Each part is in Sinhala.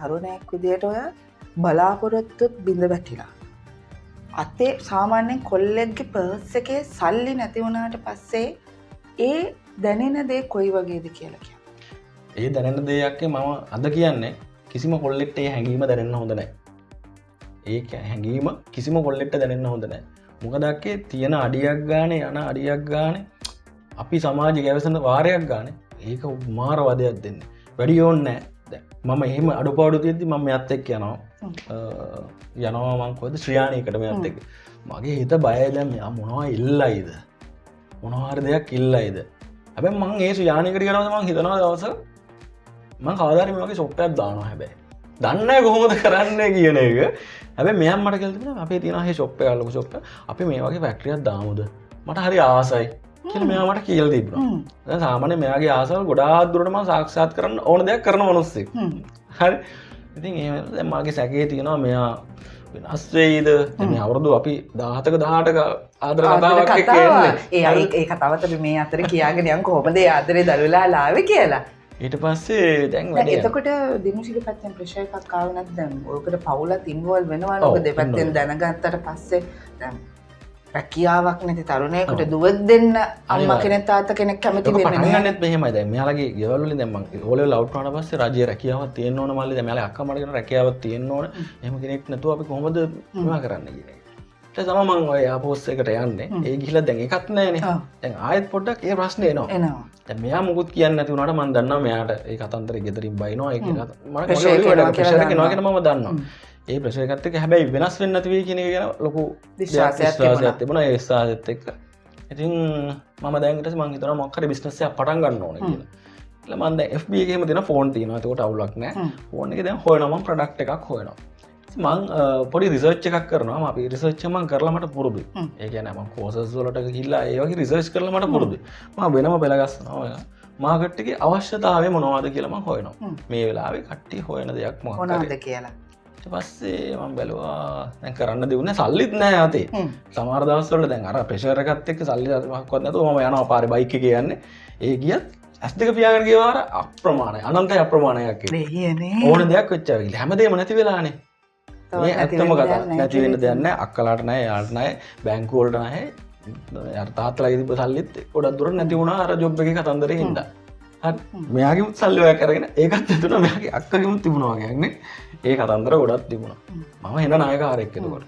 තරුණයෙක් විදියට ඔය බලාපොරොත්තුත් බිඳ වැටිලා. අතේ සාමාන්‍යයෙන් කොල්ලෙක්ගේ පර්ස් එකේ සල්ලි නැති වුණාට පස්සේ ඒ දැනෙන දේ කොයි වගේද කියලා කියන්න. ඒ දැනෙන දෙයක් මම අද කියන්නේ කිසිම කොල්ලෙක්ට ඒ හැඟීම දැනෙන්න හොඳ නැහැ. ඒ හැඟීම කිසිම කොල්ලෙක්ට දැනෙන්න හොඳ නැහැ. මොකද අක්කේ තියෙන අඩියක් ගානේ යන අඩියක් ගානේ අපි සමාජය ගැවසෙන වාරයක් ගානේ ඒක මාර වදයක් දෙන්නේ. වැඩි ඕනේ නැහැ. දැන් මම එහෙම අඩුපාඩු තියෙද්දි මම මෙයත් එක්ක යනවා මං කොහෙද ශ්‍රියාණීකට මෙයත් එක්ක. මගේ හිත බයයි දැන් මෙයා මොනවා ඉල්ලයිද? මොනවා හරි දෙයක් ඉල්ලයිද? හැබැයි මං ඒ ශ්‍රියාණීකට යනවාද මං හිතනවා දවසක මං කවදා හරි මේ වගේ ෂොප් එකක් දානවා හැබැයි. දන්නේ නැහැ කොහොමද කරන්නේ කියන එක. හැබැයි මෙයා මට කියලා තිබුණා අපේ තියෙන ආයේ ෂොප් එක ලොකු ෂොප් එක. අපි මේ වගේ ෆැක්ටරියක් දාමුද? මට හරි ආසයි. කියලා මෙයා මට කියලා තිබුණා. දැන් සාමාන්‍යයෙන් මෙයාගේ ආසාවල් ගොඩාක් දුරට මම සාක්ෂාත් කරන්න ඕන දෙයක් කරන මිනිස්සෙක්. හරි. ඉතින් ඒ දැන් මාගේ සැකේ තියෙනවා මෙයා වෙනස් වෙයිද? මේ අවුරුදු අපි 17ක 18ක ආදර කතාවක් එක්ක එන්නේ. ඒ කතාවත් අපි මේ අතර කියාගෙන යන් කොහොමද ඒ ආදරේ දරුවලා ලාවේ කියලා. ඊට පස්සේ දැන් වැඩේ. එතකොට දිනුෂිගේ පැත්තෙන් ප්‍රෙෂර් එකක් ආව නැත්නම් දැන් ඔයකට පවුලත් ඉන්වෝල්ව් වෙනවා නේද? දෙපැත්තෙන් දැනගත්තට පස්සේ දැන් රැකියාවක් නැති තරුණයෙකුට දුවක් දෙන්න අම්මා කෙනෙක් තාත්තා කෙනෙක් කැමති වෙන්නේ නැහැ. පටන් ගන්නෙත් මෙහෙමයි. දැන් මෙයාලගේ ගෙවල් වලින් දැන් මම ඕලෙවල් අවුට් වුණාට පස්සේ රජයේ රැකියාවක් තියෙන්න ඕන මල්ලි. දැන් මෙයාලගේ අක්කා මට කියන රැකියාවක් තියෙන්න ඕන. එහෙම කෙනෙක් නැතුව අපි කොහොමද මේවා කරන්න කියන එක. ඊට තමයි මම ඔය ආපෝස් එකට යන්නේ. ඒ ගිහිල්ලා දැන් එකක් නැහැනේ. දැන් ආයෙත් පොඩ්ඩක් ඒ ප්‍රශ්නේ එනවා. දැන් මෙයා මුකුත් කියන්නේ නැති වුණාට මම දන්නවා මෙයාට ඒ කතන්දරේ ගෙදරින් බයිනවා ඒක මම ප්‍රෙෂර් එකනවා කියලා මම දන්නවා. ඒ ප්‍රෙෂර් එකත් එක්ක හැබැයි වෙනස් වෙන්නේ නැති වෙයි කියන එක ගැන ලොකු විශ්වාසයක් තිබුණා ඒ විශ්වාසයත් එක්ක. ඉතින් මම දැන් ඊට පස්සේ මම හිතනවා මොකක් හරි බිස්නස් එකක් පටන් ගන්න ඕනේ කියලා. એટલે මම දැන් FB එකේම දෙන ෆෝන් තියෙනවා. ඒකට අවුලක් නැහැ. ෆෝන් එකේ දැන් හොයනවා මම ප්‍රොඩක්ට් එකක් හොයනවා. මං පොඩි රිසර්ච් එකක් කරනවා. අපි රිසර්ච් එක මම කරලා මට පුරුදුයි. ඒ කියන්නේ මම කෝසස් වලට ගිහිල්ලා ඒ වගේ රිසර්ච් කරලා මට පුරුදුයි. මම වෙනම පෙළ ගස්සනවා. මාකට් එකේ අවශ්‍යතාවය මොනවද කියලා මම හොයනවා. මේ වෙලාවේ කට්ටිය හොයන දෙයක් මොනවද කියලා. ඊට පස්සේ මම බැලුවා දැන් කරන්න දෙන්නේ සල්ලිත් නැහැ අතේ. සමහර දවස්වල දැන් අර ප්‍රෙෂර් එකත් එක්ක සල්ලි මොකක්වත් නැතුව මම යනවා පාරේ බයික් එකේ යන්නේ. ඒ ගියත් S2 පියාගෙන ගිය වාර අප්‍රමාණයි. අනන්තයි අප්‍රමාණයක් කියන්නේ. ඕන දෙයක් වෙච්චා කියලා. හැමදේම නැති වෙලානේ. මේ ඇත්තම කතා. නැති වෙන්න දෙයක් නැහැ. අක්කලාට නැහැ, යාළුවට නැහැ, බැංකුව වලට නැහැ. අර තාත්තලාගේ තිබ්බ සල්ලිත් ගොඩක් දුරට නැති වුණා අර ජොබ් එකේ කතන්දරේ හින්දා. හරි. මෙයාගෙමුත් සල්ලි ඔය කරගෙන ඒකත් ඇතුණා මෙයාගේ අක්කගෙමුත් තිබුණා වගේ නේ. ඒ කතන්දර ගොඩක් තිබුණා. මම එන නායකයෙක් එතකොට.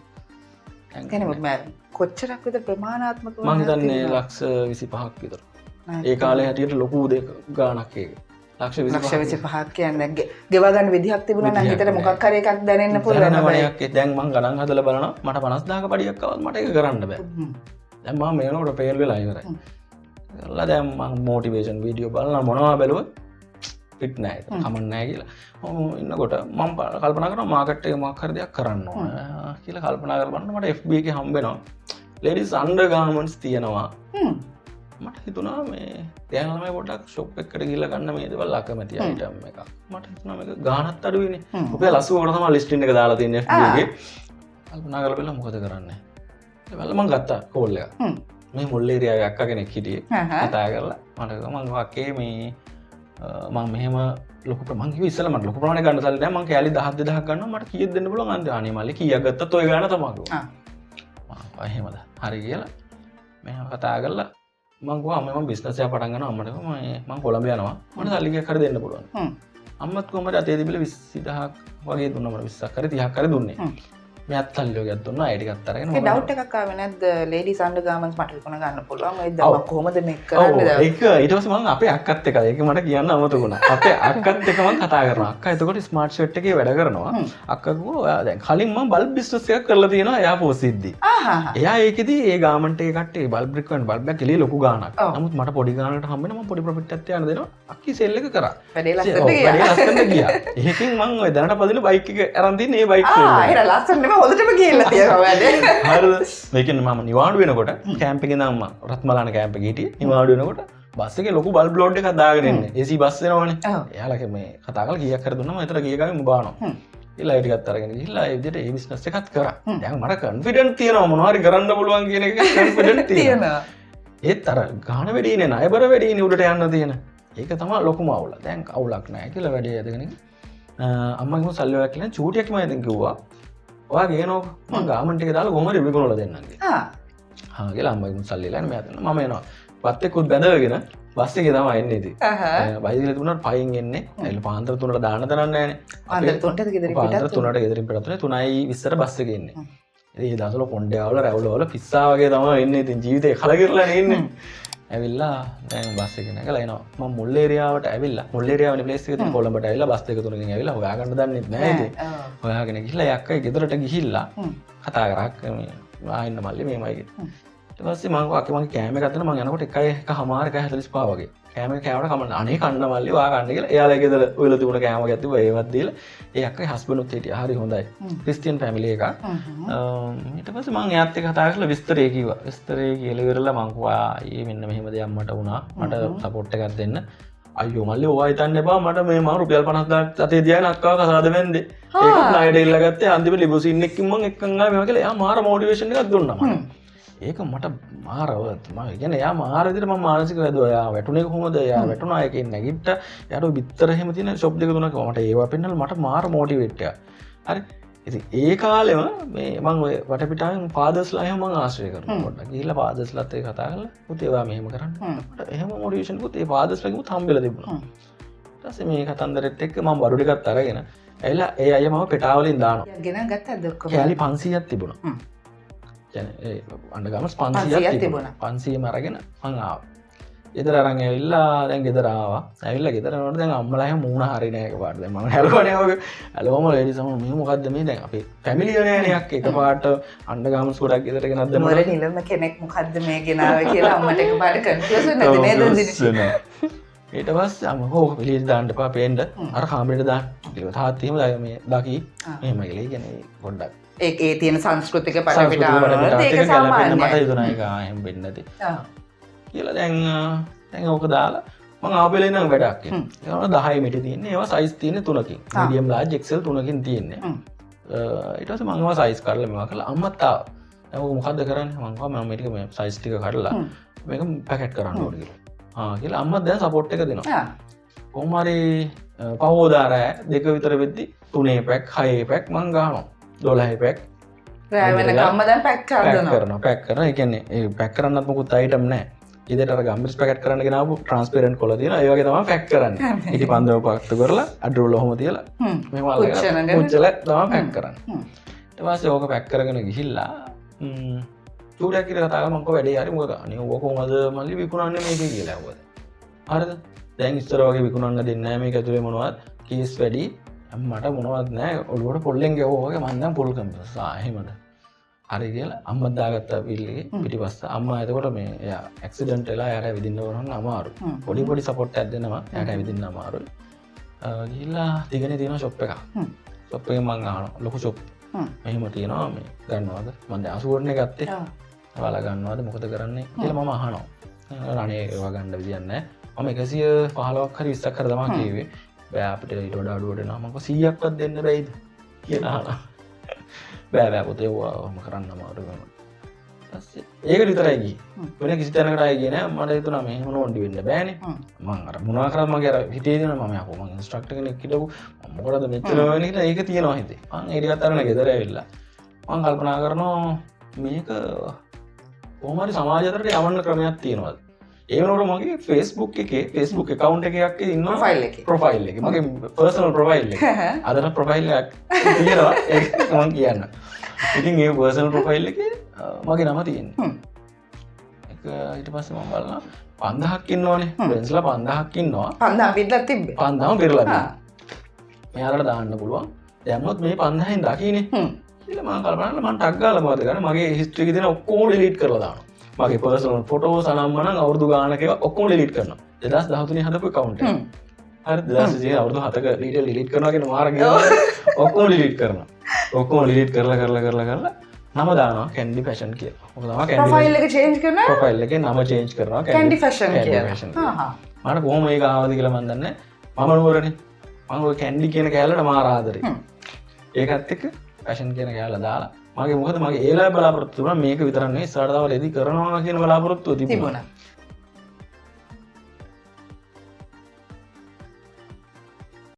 කියන්නේ කොච්චරක් විතර ප්‍රමාණාත්මකව මම හිතන්නේ ලක්ෂ 25ක් විතර. ඒ කාලේ හැටියට ලොකු දෙයක් ගාණක් ඒක. ලක්ෂ 25ක් කියන්නේ ගෙවා ගන්න විදිහක් තිබුණා නම් හිතට මොකක් හරි එකක් දැනෙන්න පුළුවන් නේද? දැන් මම ගණන් හදලා බලනවා මට 50000ක පඩියක් ආවත් මට ඒක කරන්න බෑ. දැන් මම මේනකොට ෆේල් වෙලා ඉවරයි. කරලා දැන් මම මොටිවේෂන් වීඩියෝ බලනවා මොනවා බැලුවත් පිට නෑ ඒක කමක් නෑ කියලා. මම ඉන්නකොට මම කල්පනා කරනවා මාකට් එකේ මොකක් හරි දෙයක් කරන්න ඕන කියලා කල්පනා කරලා බලනකොට මට FB එකේ හම්බ වෙනවා. ladies undergarments තියෙනවා. මට හිතුණා මේ දැන් ළමයි පොඩ්ඩක් ෂොප් එකකට ගිහිල්ලා ගන්න මේ දේවල් අකමැති අයිටම් එකක්. මට හිතුණා මේක ගාණත් අඩුයිනේ. රුපියල් 80කට තමයි ලිස්ටින් එක දාලා තියෙන්නේ FB එකේ. කල්පනා කරලා බලලා මොකද කරන්නේ. ඊට පස්සේ මම ගත්තා කෝල් එක. මේ මුල් ඒරියාවේ අක්කා කෙනෙක් හිටියේ. කතා කරලා මට මම වාකේ මේ මම මෙහෙම ලොකු ප්‍රමාණයක් කිව්ව ඉස්සෙල්ලා මට ලොකු ප්‍රමාණයක් ගන්න සල්ලි නැහැ. මම කෑලි 10 2000ක් ගන්නවා. මට කීයක් දෙන්න පුළුවන් අන්තිම අනේ මල්ලි කීයක් ගත්තත් ඔය ගාන තමයි කිව්වා. ආ එහෙමද? හරි කියලා මෙහෙම කතා කරලා මං ගියා මම බිස්නස් එකක් පටන් ගන්නවා අම්මට මම කොළඹ යනවා. මට සල්ලි ටිකක් හරි දෙන්න පුළුවන්. අම්මත් කොහමද අතේ තිබිලා 20000ක් වගේ දුන්නා මට 20ක් හරි 30ක් හරි දුන්නේ. මෙයාත් සල්ලි ටිකක් දුන්නා ඒ ටිකත් අරගෙන ඒ ඩවුට් එකක් ආවේ නැද්ද ලේඩීස් අන්ඩර්ගාමන්ට්ස් මට විකුණ ගන්න පුළුවන් ඔය දැන් කොහොමද මේක කරන්නේ ඒක ඊට පස්සේ මම අපේ අක්කත් එක්ක ඒක මට කියන්න අමතකුණා අපේ අක්කත් එක්ක මම කතා කරනවා අක්කා එතකොට ස්මාර්ට් ෂර්ට් එකේ වැඩ කරනවා අක්කා කිව්වා ඔයා දැන් කලින් මම බල්බ් බිස්නස් එකක් කරලා තියෙනවා එයා පොසිද්දි එයා ඒකෙදි ඒ ගාමන්ට් එකේ කට්ටිය බල්බ් රික්වයර්ඩ් බල්බ් එක එළිය ලොකු ගාණක් නමුත් මට පොඩි ගාණකට හම්බෙන්න මම පොඩි ප්‍රොෆිට් එකක් තියන්න දෙනවා අක්කි සෙල් එක කරා වැඩේ ලස්සනට ගියා ඒකෙන් මම ඔය දැනට පදින බයික් එක අරන් තින්නේ ඒ බයික් එක ඒක ලස්සන නෙමෙයි හොඳටම ගිහිල්ලා තියෙනවා වැඩේ හරිද මේකෙන් මම නිවාඩු වෙනකොට කැම්ප් එකේ ඉඳන් මම රත්මලාන කැම්ප් එකේ හිටියේ නිවාඩු වෙනකොට බස් එකේ ලොකු බල්බ් ලෝඩ් එකක් දාගෙන ඉන්නේ AC බස් එනවනේ එයාලා මේ කතා කරලා කීයක් හරි දුන්නා මම එතන ගිය ගමන් බානවා ඊළඟ ඒ ටිකත් අරගෙන ගිහිල්ලා ඒ විදිහට ඒ බිස්නස් එකත් කරා දැන් මට කොන්ෆිඩන්ට් තියෙනවා මොනවා හරි කරන්න පුළුවන් කියන එක කොන්ෆිඩන්ට් තියෙනවා ඒත් අර ගාන වැඩිනේ ණයබර වැඩිනේ උඩට යන්න තියෙන ඒක තමයි ලොකුම අවුල දැන් අවුලක් නැහැ කියලා වැඩේ යදගෙන අම්මගේම සල්ලියක් කියලා චූටියක් මම ඉතින් කිව්වා ඔයා ගේනෝ මම ගාමන්ට් එක දාලා කොහොමද විකුණලා දෙන්නම්ගේ කියලා අම්මගේම සල්ලිලා මම යතන මම එනවා පත් එක්කුත් බැඳගෙන බස් එකේ තමයි එන්නේ ඉතින් බයිසිකල් තුනට පයින් එන්නේ එළ පාන්දර 3ට දාන්න තරන්නේ නැහනේ පාන්දර 3ට ගෙදරින් පිටත් පාන්දර 3ට ගෙදරින් පිටත් 3:20ට බස් එකේ එන්නේ ඉතින් ඒ දවස්වල කොණ්ඩේ රැවුල පිස්සා වගේ තමයි එන්නේ ඉතින් ජීවිතේ කලකිරලානේ ඉන්නේ ඇවිල්ලා දැන් බස් එකේ නැගලා එනවා මම මුල් ඒරියාවට ඇවිල්ලා මුල් ඒරියාවනේ ප්ලේස් එකේ තියෙන කොළඹට ඇවිල්ලා බස් එක තුනකින් ඇවිල්ලා හොයාගන්න දන්නේ නැහැ ඉතින් හොයාගෙන ගිහිල්ලා ඒ අක්කයි ගෙදරට ගිහිල්ලා කතා කරා මේ ආයෙන්න මල්ලි මේමයි කියලා ඊට පස්සේ මම අක්කේ මගේ කෑම එක ගත්තා මම යනකොට 1:45 වගේ කෑම එක කෑවට කමන්න අනේ කන්න මල්ලි වා ගන්න කියලා එයාලා ගෙදර ඔයලා තිබුණ කෑම ගැත්තුවා ඒවත් දීලා ඒ අක්කයි හස්බන්ඩ්ුත් හිටියා හරි හොඳයි ක්‍රිස්තියන් ෆැමිලි එකක් ඊට පස්සේ මම එයාත් එක්ක කතා කරලා විස්තරේ කිව්වා විස්තරේ කියලා ඉවරලා මං කිව්වා ඊ මෙන්න මෙහෙම දෙයක් මට වුණා මට සපෝට් එකක් දෙන්න අයියෝ මල්ලි ඔයා හිතන්න එපා මට මේ මම රුපියල් 50000ක් අතේ තියාගෙන අක්කව කසාද වෙන්නේ ඒකත් ණයට ඉල්ල ගත්තේ අන්තිම ලිබුසින් එකකින් මම එක්කන් ආවේ මේවා කියලා එයා මාර මොටිවේෂන් එකක් දුන්නා මට ඒක මට මාරවත් මම කියන්නේ එයා මාර විදිහට මම මානසික වැදුවා එයා වැටුනේ කොහොමද එයා වැටුණා එකෙන් නැගිට්ට එයාට විතර එහෙම තියෙන ෂොප් දෙක තුනක් මට ඒවා පෙන්නලා මට මාර මොටිවේට් එකක් හරි ඉතින් ඒ කාලෙම මේ මම ඔය වටපිටාවෙන් ෆාදර්ස්ලා එහෙම මම ආශ්‍රය කරනවා පොඩ්ඩක් ගිහිල්ලා ෆාදර්ස්ලාත් එක්ක කතා කරලා පුතේ ඔයා මෙහෙම කරන්න මට එහෙම මොටිවේෂන් පුත් ඒ ෆාදර්ස්ලා කිව්වොත් හම්බෙලා තිබුණා ඊට පස්සේ මේ කතන්දරෙත් එක්ක මම බඩු ටිකක් අරගෙන ඇවිල්ලා ඒ අය මම පෙටාවලින් දානවා ගෙනන් ගත්තද ඔක්කොම කෑලි 500ක් තිබුණා අන්ඩගම 500 තිබුණා 500 අරගෙන මං ආවා ගෙදර අරන් ඇවිල්ලා දැන් ගෙදර ආවා ඇවිල්ලා ගෙදර යනකොට දැන් අම්මලා එහෙම මූණ හරිනේ එකපාරට දැන් මම හැලුවනේ ඔය ඇලුවම ලේඩි සම මේ මොකද්ද මේ දැන් අපේ ෆැමිලි යනේනේ යක් එකපාරට අන්ඩගම සුරක් ගෙදර ගෙනත් දැම්මා මොරේ නිලම කෙනෙක් මොකද්ද මේ ගෙනාවේ කියලා අම්මට එකපාරට කන්ෆියුස් වෙන්නේ නැති නේද ඊට පස්සේ අම්ම හෝ පිළිස් දාන්න එපා පේන්න අර කාමරේට දාන්න කියලා තාත්තා එහෙම මේ දකි එහෙම කියලා කියන්නේ පොඩ්ඩක් ඒ තියෙන සංස්කෘතික පටපිටාව ඒක සාමාන්‍යයි මට හිතුණා ඒක ආයෙම වෙන්නේ නැති කියලා දැන් ඕක දාලා මම ආපෙලේ ඉඳන් වැඩක් කරනවා 10 මිටි තියෙන්නේ ඒවා සයිස් තියෙන්නේ 3කින් මීඩියම් ලාර්ජ් එක්සෙල් 3කින් තියෙන්නේ ඊට පස්සේ මම ඒවා සයිස් කරලා මේවා කරලා අම්මත් ආවා දැන් ඔක මොකද්ද කරන්නේ මම කිව්වා මම මේ ටික මේ සයිස් ටික කඩලා මේක පැකට් කරන්න ඕනේ කියලා කියලා අම්මත් දැන් සපෝට් එක දෙනවා කොහොම හරි පහෝදාර දෙක විතර වෙද්දි 3 පැක් 6 පැක් මං ගහනවා 12 පැක් රෑ වෙනකම්ම දැන් පැක් කරනවා පැක් කරනවා ඒ කියන්නේ ඒ පැක් කරන්නත් මොකුත් අයිටම් නැහැ ඉතින් අර ගම්බිස් පැකට් කරන්න ගෙනාවු ට්‍රාන්ස්පරන්ට් කොළ තියෙනවා ඒ වගේ තමයි පැක් කරන්නේ ඉතින් පන්දව පක්තු කරලා අඩුවල ඔහොම තියලා මෙහෙම අල්ලගෙන පුච්චලා තමයි පැක් කරන්නේ ඊට පස්සේ ඕක පැක් කරගෙන ගිහිල්ලා චූඩියක් කියලා කතා කරලා මම කෝ වැඩේ හරි මොකද අනේ ඕක කොහමද මල්ලි විකුණන්නේ මේකේ කියලා ඇහුවා හරිද දැන් ඉස්සර වගේ විකුණන්න දෙන්නේ නැහැ මේක ඇතුලේ මොනවද කීස් වැඩි මට මොනවත් නෑ ඔළුවට පොල්ලෙන් ගැහුවා වගේ මම දැන් පොල් කම්පස් එහෙමද හරි කියලා අම්මා දාගත්තා පිල් එකේ පිටිපස්ස අම්මා එතකොට මේ එයා ඇක්සිඩන්ට් වෙලා එයාට ඇවිදින්න ඕන අමාරු පොඩි පොඩි සපෝට් එකක් දෙනවා එයාට ඇවිදින්න අමාරුයි ගිහිල්ලා දිගනේ තියෙන ෂොප් එකක් ෂොප් එකෙන් මං අහනවා ලොකු ෂොප් මෙහෙම තියෙනවා මේ ගන්නවද මම දැන් 84 නේ ගත්තේ ඔයාලා ගන්නවද මොකද කරන්නේ කියලා මම අහනවා අනේ ඒවා ගන්න විදියක් නෑ මම 115ක් හරි 20ක් හරි තමයි කිව්වේ බෑ අපිට ඊට වඩා අඩුවට එනවා මම 100ක්වත් දෙන්න බෑයිද කියලා අහනවා බෑ පුතේ ඔයාම කරන්න අමාරු වෙනවා ඊපස්සේ ඒක විතරයි ගියේ වෙන කිසි තැනකට ආයේ ගියේ නෑ මට හිතුණා මේ මොනවන්ඩි වෙන්න බෑනේ මම අර මොනවා කරත් මගේ අර හිතේ දෙනවා මම යකෝ මම ඉන්ස්ට්‍රක්ටර් කෙනෙක් හිටපු මොකටද මෙච්චර වෙන්නේ කියලා ඒක තියෙනවා හිතේ මම ඒ ටිකත් අරගෙන ගෙදර ඇවිල්ලා මම කල්පනා කරනවා මේක කොහොම හරි සමාජ අතරට යවන්න ක්‍රමයක් තියෙනවද ඒ වෙනකොට මගේ Facebook එකේ Facebook account එකක් ඉන්නවා ප්‍රොෆයිල් එකේ මගේ personal profile එක අදට profile එකක් තියෙනවා ඒක මම කියන්න ඉතින් ඒ personal profile එකේ මගේ නම තියෙනවා ඒක ඊට පස්සේ මම බලනවා 5000ක් ඉන්නවනේ friendsලා 5000ක් ඉන්නවා 5000 පිටලා තිබ්බේ 5000 පිරලා තියෙනවා මෙයාලට දාන්න පුළුවන් දැම්මොත් මේ 5000න් දකින්නේ කියලා මම කල්පනා කරලා මම ටග් ගාලා මොකද කරන්නේ මගේ history එකේ තියෙන ඔක්කොම delete කරලා දානවා මගේ පර්සනල් ෆොටෝස් අනම්මනම් අවුරුදු ගානක ඒවා ඔක්කොම ඩිලීට් කරනවා 2013 හදපු account එක හරි 2020 අවුරුදු 7ක ඩීටේල් ඩිලීට් කරනවා කියන මාර්ගය ඔක්කොම ඩිලීට් කරනවා ඔක්කොම ඩිලීට් කරලා නම දානවා කැන්ඩි ෆැෂන් කියලා ඔක තමයි කැන්ඩි ප්‍රොෆයිල් එක චේන්ජ් කරනවා ප්‍රොෆයිල් එකේ නම චේන්ජ් කරනවා කැන්ඩි ෆැෂන් කියලා මට කොහොම මේක ආවද කියලා මන් දන්නේ මම නුවරනේ මම ඔය කැන්ඩි කියන කෑල්ලට මාර ආදරේ ඒකත් එක්ක ෆැෂන් කියන කෑල්ල දාලා මගේ මොකද මගේ ඒලා බලාපොරොත්තු තිබුණා මේක විතරක් නෙවෙයි ඉස්සරහට තව රෙදි කරනවා කියන බලාපොරොත්තුව තිබුණා